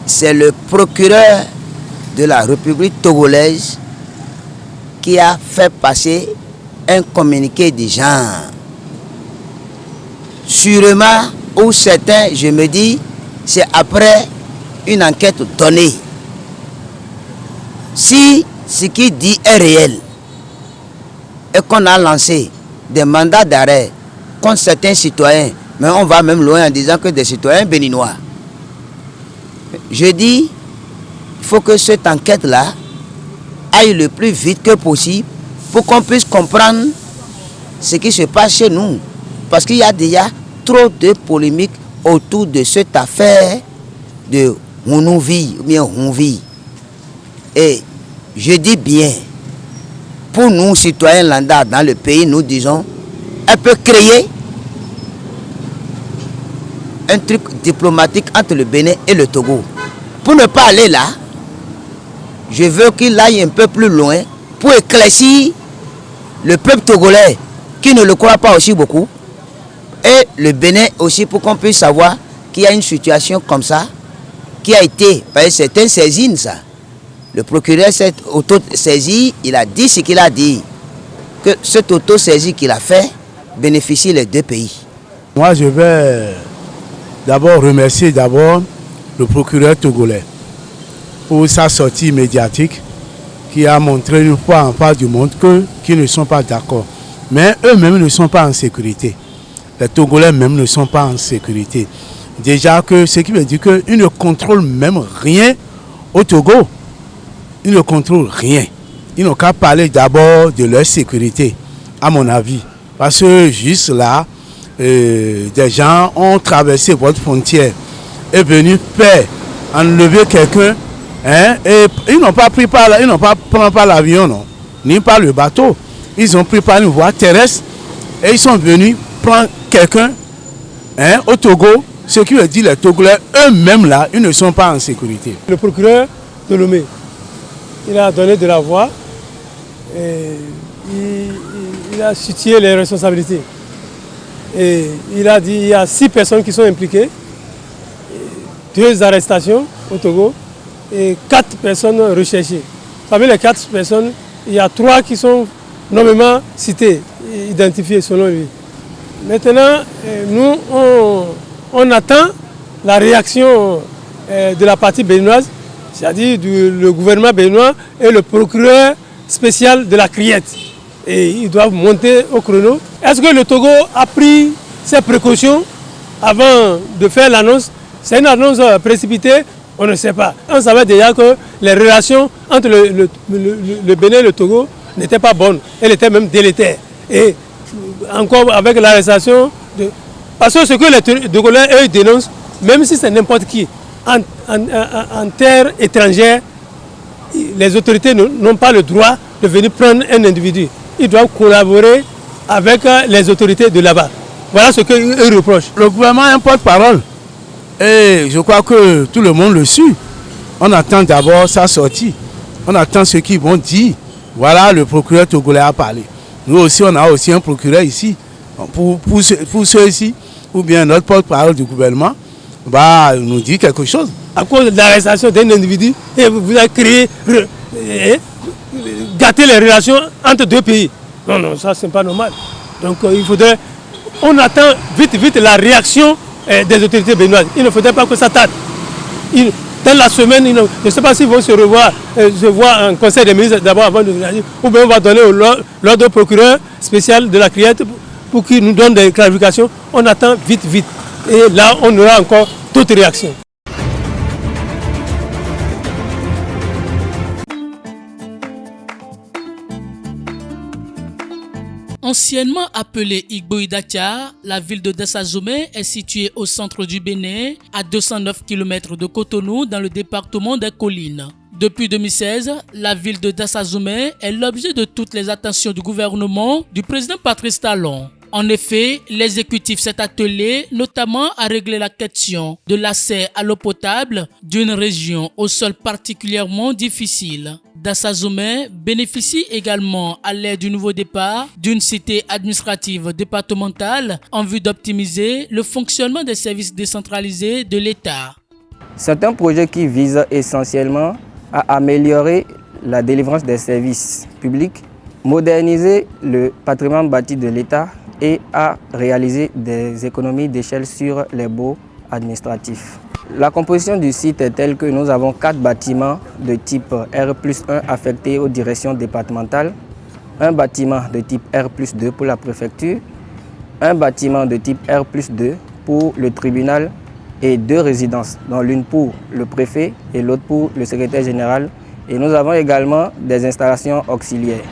c'est le procureur de la République togolaise qui a fait passer un communiqué du genre. Sûrement, ou certains, je me dis, c'est après une enquête donnée. Si ce qui dit est réel et qu'on a lancé des mandats d'arrêt contre certains citoyens, mais on va même loin en disant que des citoyens béninois, je dis, il faut que cette enquête-là aille le plus vite que possible pour qu'on puisse comprendre ce qui se passe chez nous. Parce qu'il y a déjà trop de polémiques autour de cette affaire de Hunouvi ou bien Hunvi. Et je dis bien, pour nous citoyens lambda dans le pays, nous disons, elle peut créer un truc diplomatique entre le Bénin et le Togo. Pour ne pas aller là, je veux qu'il aille un peu plus loin pour éclaircir le peuple togolais qui ne le croit pas aussi beaucoup et le Bénin aussi pour qu'on puisse savoir qu'il y a une situation comme ça qui a été, parce que c'est un saisine ça. Le procureur s'est auto-saisi, il a dit ce qu'il a dit, que cette auto-saisie qu'il a fait bénéficie les deux pays. Moi je vais d'abord remercier le procureur togolais pour sa sortie médiatique qui a montré une fois en face du monde qu'ils ne sont pas d'accord. Mais eux-mêmes ne sont pas en sécurité. Les Togolais même ne sont pas en sécurité. Déjà que ce qui veut dire qu'ils ne contrôlent même rien au Togo. Ils ne contrôlent rien. Ils n'ont qu'à parler d'abord de leur sécurité, à mon avis. Parce que juste là, des gens ont traversé votre frontière et venu faire enlever quelqu'un. Hein, et ils n'ont pas pris par l'avion, non, ni par le bateau. Ils ont pris par une voie terrestre et ils sont venus prendre quelqu'un au Togo. Ce qui veut dire les Togolais eux-mêmes là, ils ne sont pas en sécurité. Le procureur de Lomé, il a donné de la voix et il a situé les responsabilités. Et il a dit qu'il y a 6 personnes qui sont impliquées, 2 arrestations au Togo et 4 personnes recherchées. Parmi les 4 personnes, il y a 3 qui sont nommément citées, identifiées selon lui. Maintenant, nous, on attend la réaction de la partie béninoise, c'est-à-dire le gouvernement béninois et le procureur spécial de la Criette. Et ils doivent monter au chrono. Est-ce que le Togo a pris ses précautions avant de faire l'annonce? C'est une annonce précipitée, on ne sait pas. On savait déjà que les relations entre le Bénin et le Togo n'étaient pas bonnes. Elles étaient même délétères. Et encore avec l'arrestation de... Parce que ce que les Togolais, eux, dénoncent, même si c'est n'importe qui, en terre étrangère, les autorités n'ont pas le droit de venir prendre un individu. Ils doivent collaborer avec les autorités de là-bas. Voilà ce qu'eux reprochent. Le gouvernement a un porte-parole. Et je crois que tout le monde le suit. On attend d'abord sa sortie. On attend ce qu'ils vont dire. Voilà, le procureur togolais a parlé. Nous aussi, on a aussi un procureur ici. Pour ceux ici, ou bien notre porte-parole du gouvernement, va nous dire quelque chose. À cause de l'arrestation d'un individu, et vous avez créé, gâté les relations entre 2 pays. Non, non, ça c'est pas normal. Donc il faudrait, on attend vite la réaction des autorités béninoises. Il ne faudrait pas que ça tarde. Dans la semaine, je ne sais pas s'ils vont se voir en conseil des ministres d'abord avant de réagir, ou bien on va donner l'ordre au procureur spécial de la Criette pour qu'il nous donne des clarifications. On attend vite. Et là, on aura encore d'autres réactions. Anciennement appelée Igbo-Idatia, la ville de Dassazomé est située au centre du Bénin, à 209 km de Cotonou, dans le département des Collines. Depuis 2016, la ville de Dassazomé est l'objet de toutes les attentions du gouvernement du président Patrice Talon. En effet, l'exécutif s'est attelé notamment à régler la question de l'accès à l'eau potable d'une région au sol particulièrement difficile. Dassazomé bénéficie également, à l'ère du nouveau départ, d'une cité administrative départementale en vue d'optimiser le fonctionnement des services décentralisés de l'État. C'est un projet qui vise essentiellement à améliorer la délivrance des services publics, moderniser le patrimoine bâti de l'État et à réaliser des économies d'échelle sur les baux administratifs. La composition du site est telle que nous avons 4 bâtiments de type R+1 affectés aux directions départementales, un bâtiment de type R+2 pour la préfecture, un bâtiment de type R+2 pour le tribunal et 2 résidences, dont l'une pour le préfet et l'autre pour le secrétaire général. Et nous avons également des installations auxiliaires.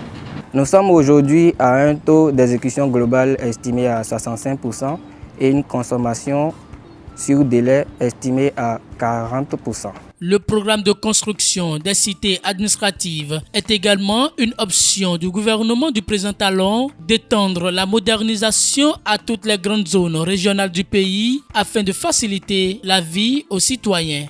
Nous sommes aujourd'hui à un taux d'exécution globale estimé à 65% et une consommation sur délai estimé à 40%. Le programme de construction des cités administratives est également une option du gouvernement du président Talon d'étendre la modernisation à toutes les grandes zones régionales du pays afin de faciliter la vie aux citoyens.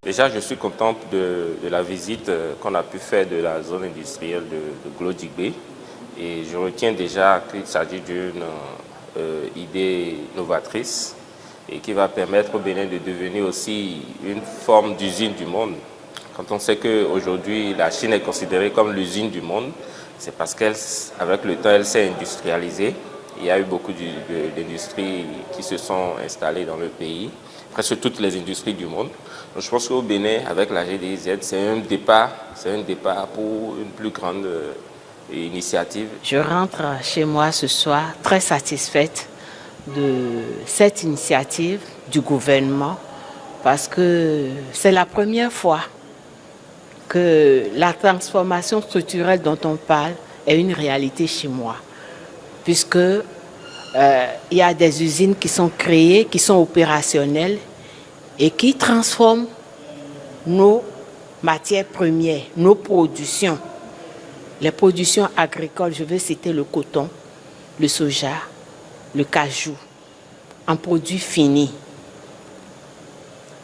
Déjà, je suis content de la visite qu'on a pu faire de la zone industrielle de Glodjigbe. Et je retiens déjà qu'il s'agit d'une idée novatrice et qui va permettre au Bénin de devenir aussi une forme d'usine du monde. Quand on sait qu'aujourd'hui, la Chine est considérée comme l'usine du monde, c'est parce qu'avec le temps, elle s'est industrialisée. Il y a eu beaucoup d'industries qui se sont installées dans le pays, presque toutes les industries du monde. Donc je pense qu'au Bénin, avec la GDIZ, c'est un départ pour une plus grande initiative. Je rentre chez moi ce soir très satisfaite de cette initiative du gouvernement parce que c'est la première fois que la transformation structurelle dont on parle est une réalité chez moi. Puisque il y a des usines qui sont créées, qui sont opérationnelles et qui transforment nos matières premières, nos productions. Les productions agricoles, je vais citer le coton, le soja, le cajou, en produits finis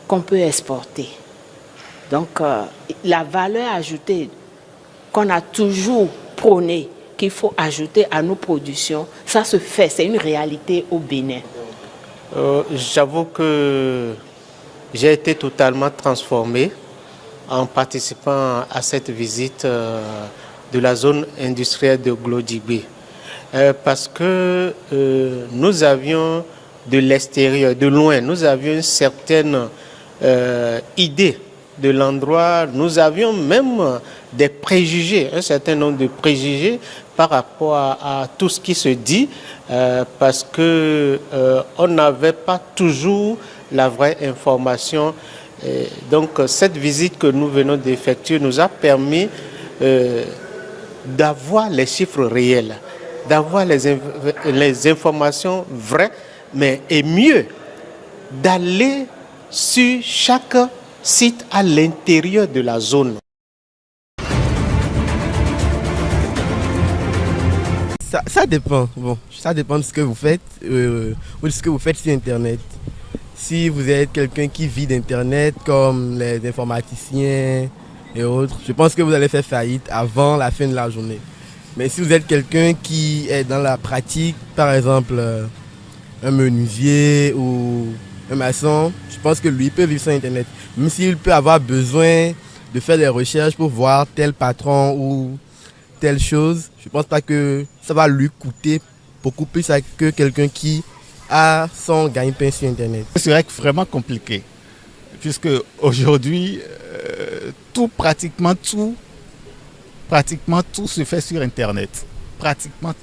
qu'on peut exporter. Donc la valeur ajoutée qu'on a toujours prônée, qu'il faut ajouter à nos productions, ça se fait, c'est une réalité au Bénin. J'avoue que j'ai été totalement transformé en participant à cette visite de la zone industrielle de Glodjigbe. Parce que nous avions de l'extérieur, de loin, nous avions une certaine idée de l'endroit. Nous avions même des préjugés, un certain nombre de préjugés par rapport à tout ce qui se dit, parce que on n'avait pas toujours la vraie information. Donc cette visite que nous venons d'effectuer nous a permis d'avoir les chiffres réels, d'avoir les informations vraies, mais et mieux, d'aller sur chaque site à l'intérieur de la zone. Ça dépend. Bon, ça dépend de ce que vous faites ou de ce que vous faites sur Internet. Si vous êtes quelqu'un qui vit d'Internet, comme les informaticiens et autres, je pense que vous allez faire faillite avant la fin de la journée. Mais si vous êtes quelqu'un qui est dans la pratique, par exemple un menuisier ou un maçon, je pense que lui peut vivre sur Internet. Même s'il peut avoir besoin de faire des recherches pour voir tel patron ou telle chose, je ne pense pas que ça va lui coûter beaucoup plus que quelqu'un qui a son gagne-pain sur Internet. C'est vrai que vraiment compliqué, puisque aujourd'hui, pratiquement tout se fait sur Internet. Pratiquement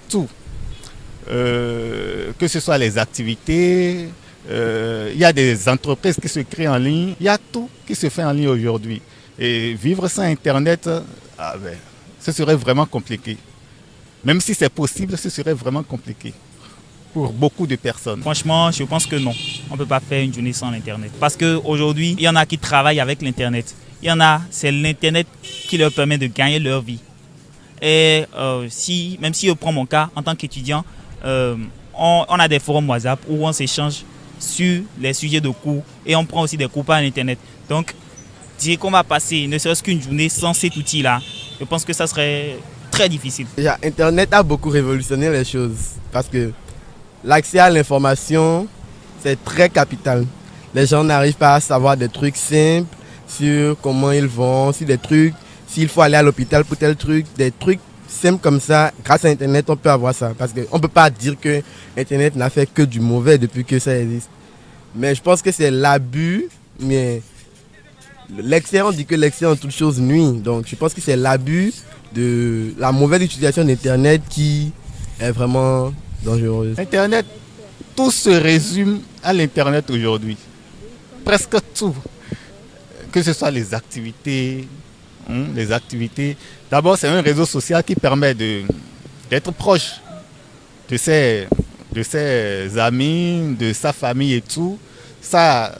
tout. Que ce soit les activités, il y a des entreprises qui se créent en ligne, il y a tout qui se fait en ligne aujourd'hui. Et vivre sans Internet, ce serait vraiment compliqué. Même si c'est possible, ce serait vraiment compliqué pour beaucoup de personnes. Franchement, je pense que non. On ne peut pas faire une journée sans l'Internet. Parce qu'aujourd'hui, il y en a qui travaillent avec l'Internet. Il y en a, c'est l'Internet qui leur permet de gagner leur vie. Et même si je prends mon cas, en tant qu'étudiant, on a des forums WhatsApp où on s'échange sur les sujets de cours et on prend aussi des cours par Internet. Donc, dire qu'on va passer ne serait-ce qu'une journée sans cet outil-là, je pense que ça serait très difficile. Déjà, Internet a beaucoup révolutionné les choses parce que l'accès à l'information, c'est très capital. Les gens n'arrivent pas à savoir des trucs simples sur comment ils vont, sur des trucs, s'il faut aller à l'hôpital pour tel truc, des trucs simples comme ça. Grâce à Internet, on peut avoir ça. Parce qu'on ne peut pas dire que Internet n'a fait que du mauvais depuis que ça existe. Mais je pense que c'est l'abus, mais l'excès, on dit que l'excès en toute chose nuit. Donc je pense que c'est l'abus de la mauvaise utilisation d'Internet qui est vraiment dangereuse. Internet, tout se résume à l'Internet aujourd'hui. Presque tout. Que ce soit les activités. D'abord, c'est un réseau social qui permet d'être proche de ses amis, de sa famille et tout. Ça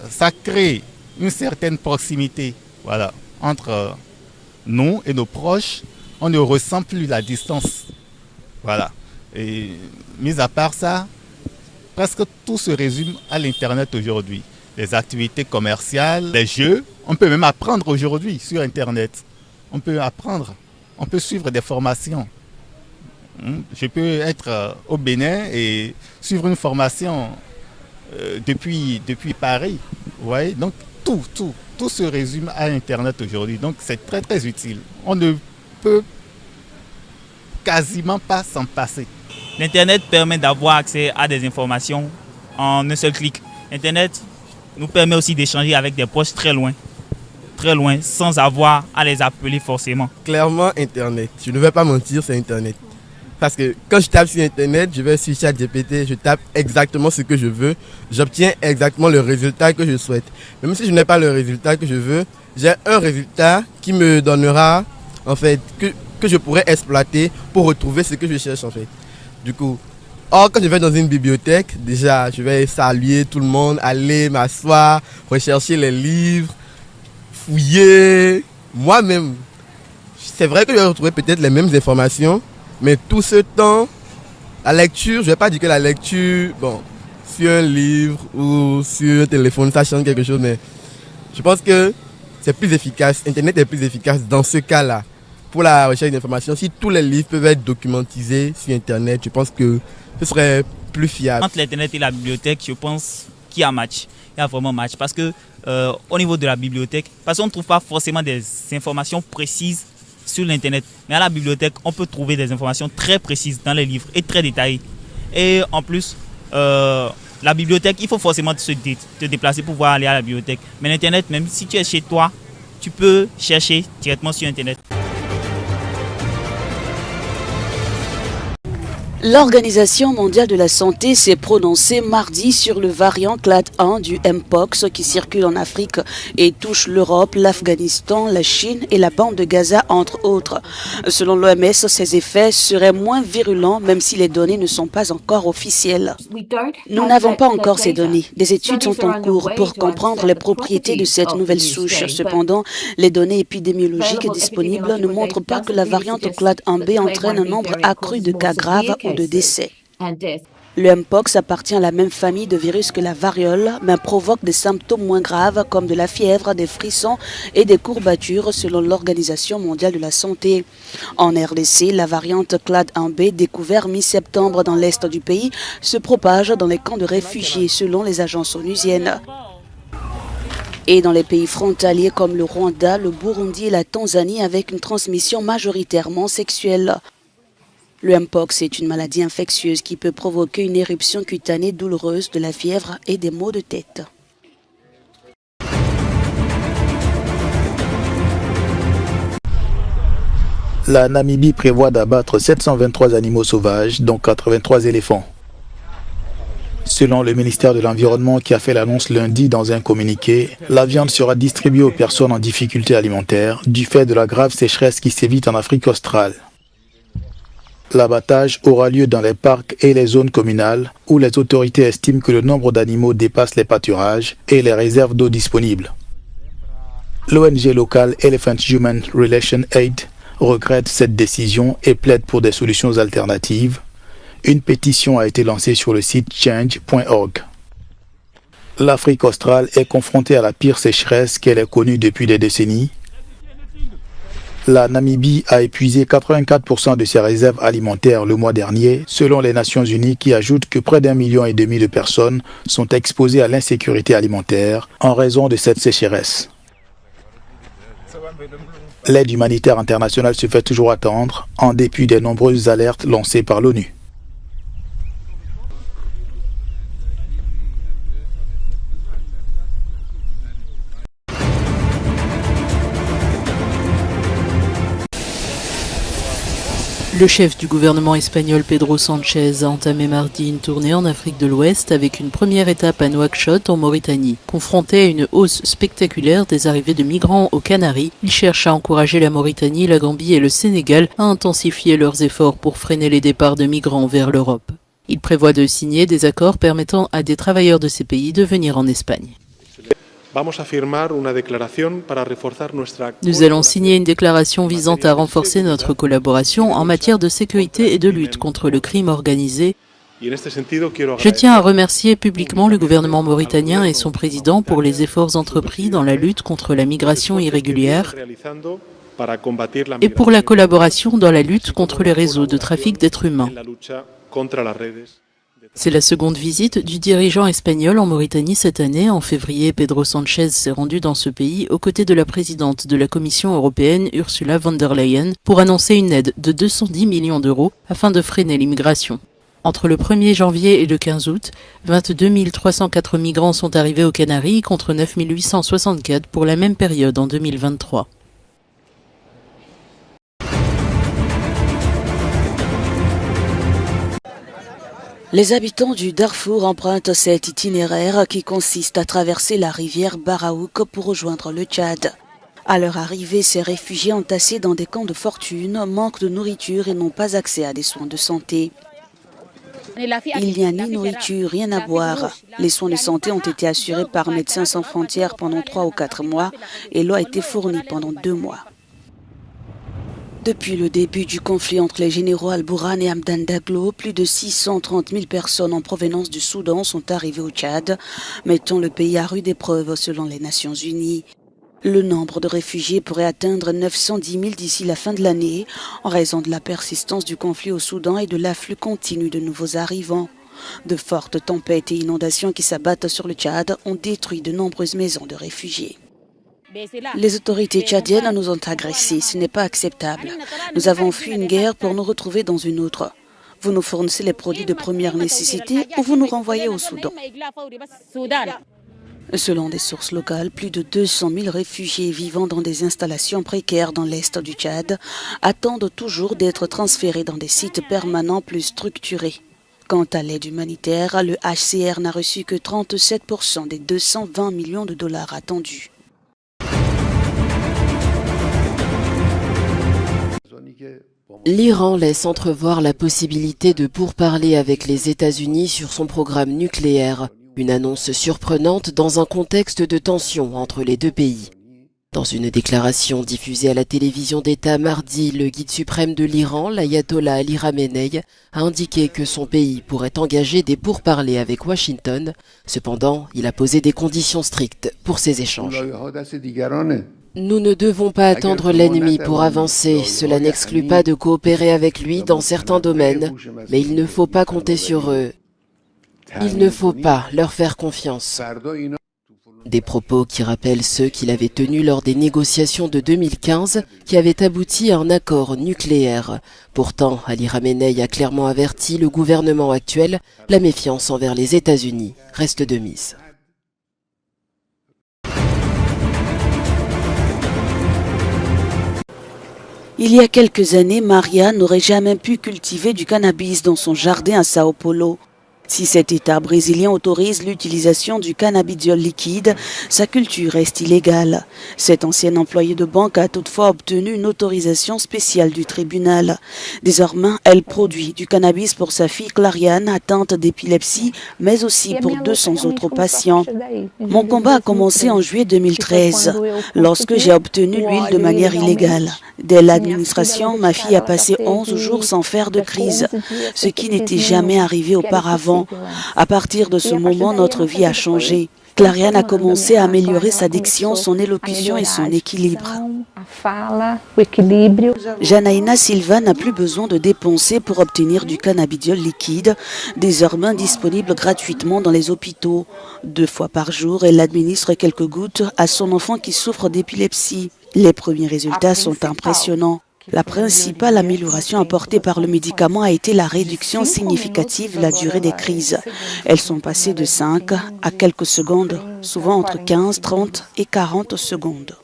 crée une certaine proximité, voilà, entre nous et nos proches. On ne ressent plus la distance. Voilà. Et mis à part ça, presque tout se résume à l'Internet aujourd'hui. Les activités commerciales, les jeux. On peut même apprendre aujourd'hui sur Internet. On peut apprendre, on peut suivre des formations. Je peux être au Bénin et suivre une formation depuis Paris. Vous voyez? Donc tout se résume à Internet aujourd'hui. Donc c'est très très utile. On ne peut quasiment pas s'en passer. L'Internet permet d'avoir accès à des informations en un seul clic. Internet nous permet aussi d'échanger avec des proches très loin, sans avoir à les appeler forcément. Clairement, Internet. Je ne vais pas mentir, c'est Internet. Parce que quand je tape sur Internet, je vais sur ChatGPT, je tape exactement ce que je veux, j'obtiens exactement le résultat que je souhaite. Même si je n'ai pas le résultat que je veux, j'ai un résultat qui me donnera, en fait, que je pourrais exploiter pour retrouver ce que je cherche, en fait. Du coup, quand je vais dans une bibliothèque, déjà, je vais saluer tout le monde, aller m'asseoir, rechercher les livres, fouiller moi-même. C'est vrai que je vais retrouver peut-être les mêmes informations, mais tout ce temps, la lecture, je ne vais pas dire que la lecture, bon, sur un livre ou sur un téléphone, ça change quelque chose, mais je pense que c'est plus efficace. Internet est plus efficace dans ce cas-là. Pour la recherche d'informations, si tous les livres peuvent être documentisés sur Internet, je pense que ce serait plus fiable. Entre l'Internet et la bibliothèque, je pense qu'il y a match. Il y a vraiment match. Parce que au niveau de la bibliothèque, parce qu'on ne trouve pas forcément des informations précises sur l'Internet. Mais à la bibliothèque, on peut trouver des informations très précises dans les livres et très détaillées. Et en plus, la bibliothèque, il faut forcément te déplacer pour pouvoir aller à la bibliothèque. Mais l'Internet, même si tu es chez toi, tu peux chercher directement sur Internet. L'Organisation mondiale de la santé s'est prononcée mardi sur le variant Clade 1 du Mpox qui circule en Afrique et touche l'Europe, l'Afghanistan, la Chine et la bande de Gaza, entre autres. Selon l'OMS, ces effets seraient moins virulents même si les données ne sont pas encore officielles. Nous n'avons pas encore ces données. Des études sont en cours pour comprendre les propriétés de cette nouvelle souche. Cependant, les données épidémiologiques disponibles ne montrent pas que la variante Clade 1b entraîne un nombre accru de cas graves ou de décès. Le Mpox appartient à la même famille de virus que la variole, mais provoque des symptômes moins graves comme de la fièvre, des frissons et des courbatures selon l'Organisation mondiale de la santé. En RDC, la variante Clade 1b, découverte mi-septembre dans l'est du pays, se propage dans les camps de réfugiés selon les agences onusiennes. Et dans les pays frontaliers comme le Rwanda, le Burundi et la Tanzanie avec une transmission majoritairement sexuelle. Le Mpox est une maladie infectieuse qui peut provoquer une éruption cutanée douloureuse, de la fièvre et des maux de tête. La Namibie prévoit d'abattre 723 animaux sauvages, dont 83 éléphants. Selon le ministère de l'Environnement qui a fait l'annonce lundi dans un communiqué, la viande sera distribuée aux personnes en difficulté alimentaire du fait de la grave sécheresse qui sévit en Afrique australe. L'abattage aura lieu dans les parcs et les zones communales où les autorités estiment que le nombre d'animaux dépasse les pâturages et les réserves d'eau disponibles. L'ONG locale Elephant Human Relation Aid regrette cette décision et plaide pour des solutions alternatives. Une pétition a été lancée sur le site change.org. L'Afrique australe est confrontée à la pire sécheresse qu'elle ait connue depuis des décennies. La Namibie a épuisé 84% de ses réserves alimentaires le mois dernier, selon les Nations Unies, qui ajoutent que près d'1,5 million de personnes sont exposées à l'insécurité alimentaire en raison de cette sécheresse. L'aide humanitaire internationale se fait toujours attendre, en dépit des nombreuses alertes lancées par l'ONU. Le chef du gouvernement espagnol Pedro Sánchez a entamé mardi une tournée en Afrique de l'Ouest avec une première étape à Nouakchott en Mauritanie. Confronté à une hausse spectaculaire des arrivées de migrants aux Canaries, il cherche à encourager la Mauritanie, la Gambie et le Sénégal à intensifier leurs efforts pour freiner les départs de migrants vers l'Europe. Il prévoit de signer des accords permettant à des travailleurs de ces pays de venir en Espagne. Nous allons signer une déclaration visant à renforcer notre collaboration en matière de sécurité et de lutte contre le crime organisé. Je tiens à remercier publiquement le gouvernement mauritanien et son président pour les efforts entrepris dans la lutte contre la migration irrégulière et pour la collaboration dans la lutte contre les réseaux de trafic d'êtres humains. C'est la seconde visite du dirigeant espagnol en Mauritanie cette année. En février, Pedro Sánchez s'est rendu dans ce pays aux côtés de la présidente de la Commission européenne, Ursula von der Leyen, pour annoncer une aide de 210 millions d'euros afin de freiner l'immigration. Entre le 1er janvier et le 15 août, 22 304 migrants sont arrivés aux Canaries contre 9 864 pour la même période en 2023. Les habitants du Darfour empruntent cet itinéraire qui consiste à traverser la rivière Baraouk pour rejoindre le Tchad. À leur arrivée, ces réfugiés entassés dans des camps de fortune manquent de nourriture et n'ont pas accès à des soins de santé. Il n'y a ni nourriture, rien à boire. Les soins de santé ont été assurés par Médecins sans frontières pendant 3 ou 4 mois et l'eau a été fournie pendant 2 mois. Depuis le début du conflit entre les généraux Al-Bourhan et Hamdan Daglo, plus de 630 000 personnes en provenance du Soudan sont arrivées au Tchad, mettant le pays à rude épreuve selon les Nations Unies. Le nombre de réfugiés pourrait atteindre 910 000 d'ici la fin de l'année, en raison de la persistance du conflit au Soudan et de l'afflux continu de nouveaux arrivants. De fortes tempêtes et inondations qui s'abattent sur le Tchad ont détruit de nombreuses maisons de réfugiés. Les autorités tchadiennes nous ont agressés, ce n'est pas acceptable. Nous avons fui une guerre pour nous retrouver dans une autre. Vous nous fournissez les produits de première nécessité ou vous nous renvoyez au Soudan. Selon des sources locales, plus de 200 000 réfugiés vivant dans des installations précaires dans l'est du Tchad attendent toujours d'être transférés dans des sites permanents plus structurés. Quant à l'aide humanitaire, le HCR n'a reçu que 37% des 220 millions de dollars attendus. L'Iran laisse entrevoir la possibilité de pourparler avec les États-Unis sur son programme nucléaire, une annonce surprenante dans un contexte de tension entre les deux pays. Dans une déclaration diffusée à la télévision d'État mardi, le guide suprême de l'Iran, l'ayatollah Ali Khamenei, a indiqué que son pays pourrait engager des pourparlers avec Washington. Cependant, il a posé des conditions strictes pour ces échanges. Nous ne devons pas attendre l'ennemi pour avancer. Cela n'exclut pas de coopérer avec lui dans certains domaines, mais il ne faut pas compter sur eux. Il ne faut pas leur faire confiance. Des propos qui rappellent ceux qu'il avait tenus lors des négociations de 2015 qui avaient abouti à un accord nucléaire. Pourtant, Ali Khamenei a clairement averti le gouvernement actuel, la méfiance envers les États-Unis reste de mise. Il y a quelques années, Maria n'aurait jamais pu cultiver du cannabis dans son jardin à Sao Paulo. Si cet État brésilien autorise l'utilisation du cannabidiol liquide, sa culture reste illégale. Cette ancienne employée de banque a toutefois obtenu une autorisation spéciale du tribunal. Désormais, elle produit du cannabis pour sa fille Clariane, atteinte d'épilepsie, mais aussi pour 200 autres patients. Mon combat a commencé en juillet 2013, lorsque j'ai obtenu l'huile de manière illégale. Dès l'administration, ma fille a passé 11 jours sans faire de crise, ce qui n'était jamais arrivé auparavant. À partir de ce moment, notre vie a changé. Clariane a commencé à améliorer sa diction, son élocution et son équilibre. Janaïna Silva n'a plus besoin de dépenser pour obtenir du cannabidiol liquide, désormais disponible gratuitement dans les hôpitaux. 2 fois par jour, elle administre quelques gouttes à son enfant qui souffre d'épilepsie. Les premiers résultats sont impressionnants. La principale amélioration apportée par le médicament a été la réduction significative de la durée des crises. Elles sont passées de 5 à quelques secondes, souvent entre 15, 30 et 40 secondes.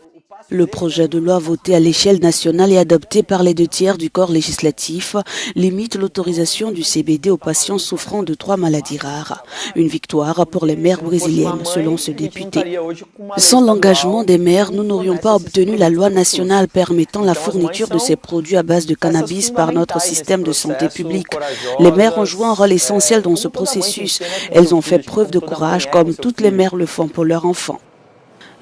Le projet de loi voté à l'échelle nationale et adopté par les 2/3 du corps législatif limite l'autorisation du CBD aux patients souffrant de 3 maladies rares. Une victoire pour les mères brésiliennes, selon ce député. Sans l'engagement des maires, nous n'aurions pas obtenu la loi nationale permettant la fourniture de ces produits à base de cannabis par notre système de santé publique. Les maires ont joué un rôle essentiel dans ce processus. Elles ont fait preuve de courage, comme toutes les mères le font pour leurs enfants.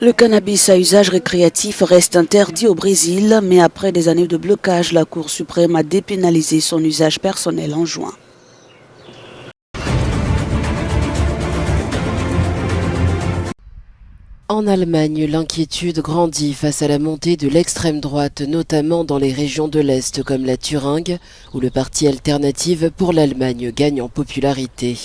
Le cannabis à usage récréatif reste interdit au Brésil, mais après des années de blocage, la Cour suprême a dépénalisé son usage personnel en juin. En Allemagne, l'inquiétude grandit face à la montée de l'extrême droite, notamment dans les régions de l'Est comme la Thuringe, où le parti Alternative pour l'Allemagne gagne en popularité.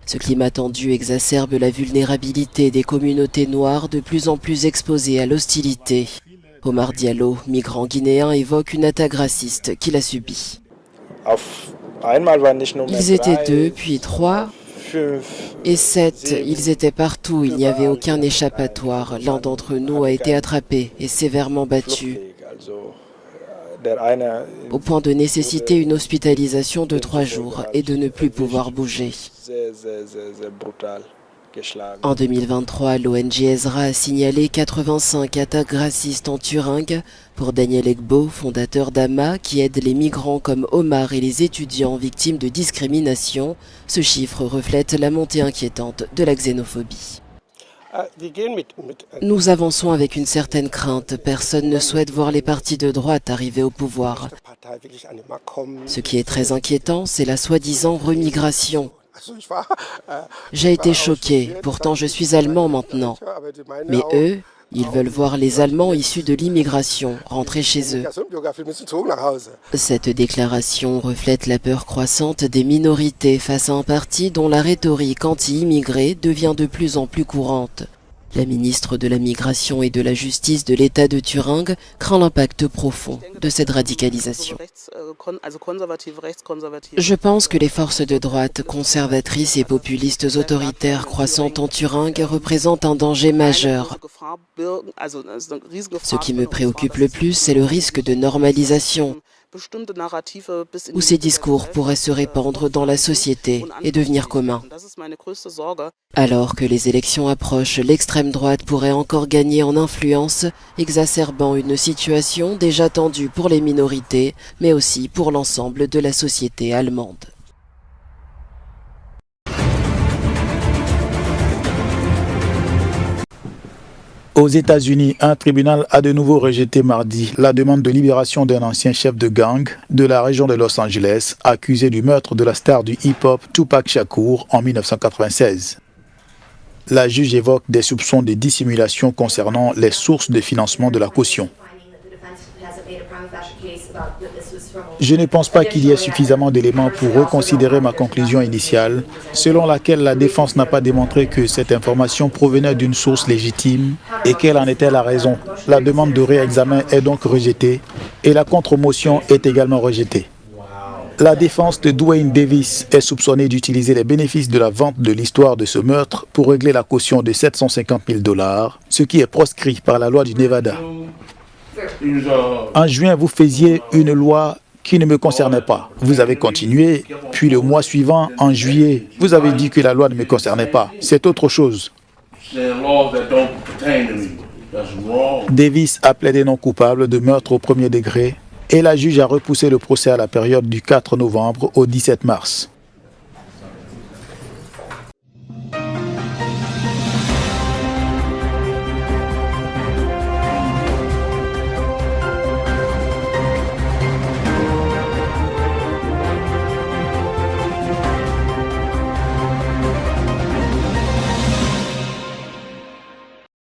Ce climat tendu exacerbe la vulnérabilité des communautés noires de plus en plus exposées à l'hostilité. Omar Diallo, migrant guinéen, évoque une attaque raciste qu'il a subie. Ils étaient 2, puis 3 et 7. Ils étaient partout, il n'y avait aucun échappatoire. L'un d'entre nous a été attrapé et sévèrement battu, au point de nécessiter une hospitalisation de 3 jours et de ne plus pouvoir bouger. En 2023, l'ONG Ezra a signalé 85 attaques racistes en Thuringe. Pour Daniel Egbo, fondateur d'AMA, qui aide les migrants comme Omar et les étudiants victimes de discrimination, ce chiffre reflète la montée inquiétante de la xénophobie. Nous avançons avec une certaine crainte. Personne ne souhaite voir les partis de droite arriver au pouvoir. Ce qui est très inquiétant, c'est la soi-disant remigration. J'ai été choqué, pourtant je suis allemand maintenant. Mais eux, ils veulent voir les Allemands issus de l'immigration rentrer chez eux. Cette déclaration reflète la peur croissante des minorités face à un parti dont la rhétorique anti-immigrée devient de plus en plus courante. La ministre de la Migration et de la Justice de l'État de Thuringe craint l'impact profond de cette radicalisation. Je pense que les forces de droite, conservatrices et populistes autoritaires croissantes en Thuringe représentent un danger majeur. Ce qui me préoccupe le plus, c'est le risque de normalisation, où ces discours pourraient se répandre dans la société et devenir communs. Alors que les élections approchent, l'extrême droite pourrait encore gagner en influence, exacerbant une situation déjà tendue pour les minorités, mais aussi pour l'ensemble de la société allemande. Aux États-Unis, un tribunal a de nouveau rejeté mardi la demande de libération d'un ancien chef de gang de la région de Los Angeles, accusé du meurtre de la star du hip-hop Tupac Shakur en 1996. La juge évoque des soupçons de dissimulation concernant les sources de financement de la caution. Je ne pense pas qu'il y ait suffisamment d'éléments pour reconsidérer ma conclusion initiale, selon laquelle la défense n'a pas démontré que cette information provenait d'une source légitime et quelle en était la raison. La demande de réexamen est donc rejetée et la contre-motion est également rejetée. La défense de Dwayne Davis est soupçonnée d'utiliser les bénéfices de la vente de l'histoire de ce meurtre pour régler la caution de $750 000, ce qui est proscrit par la loi du Nevada. En juin, vous faisiez une loi qui ne me concernait pas. Vous avez continué, puis le mois suivant, en juillet, vous avez dit que la loi ne me concernait pas. C'est autre chose. Davis a plaidé non coupable de meurtre au premier degré et la juge a repoussé le procès à la période du 4 novembre au 17 mars.